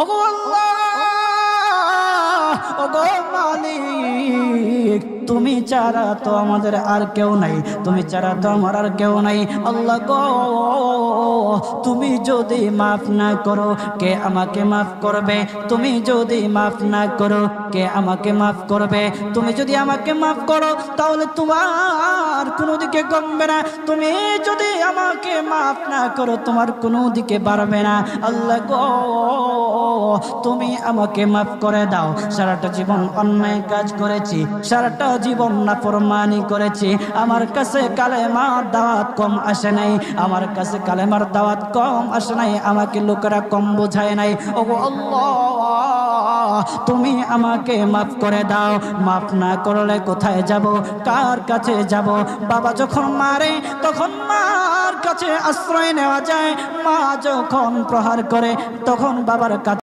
ওগো আল্লাহ, ওগো মালিক, তুমি ছাড়া তো আমাদের আর কেউ নাই, তুমি ছাড়া তো আমার আর কেউ নাই। আল্লাহ গো, তুমি যদি মাফ না করো কে আমাকে মাফ করবে? তুমি যদি মাফ না করো কে আমাকে মাফ করবে? তুমি যদি আমাকে মাফ করো তাহলে তোমার কোনো দিকে কমবে না, তুমি যদি আমাকে মাফ না করো তোমার কোনো দিকে বাড়বে না। আল্লাহ গো, তুমি আমাকে মাফ করে দাও। সারাটা জীবন অন্যায় কাজ করেছি, সারাটা জীবন নাফরমানি করেছি, আমার কাছে কালেমার দাওয়াত কম আসে নাই, আমার কাছে কালেমার দাওয়াত কম আসে নাই, আমাকে লোকেরা কম বোঝায় নাই। ওগো আল্লাহ, তুমি আমাকে মাফ করে দাও। মাফ না করলে কোথায় যাব, কার কাছে যাব? বাবা যখন মারে তখন মার কাছে আশ্রয় নেওয়া যায়, মা যখন প্রহার করে তখন বাবার কাছে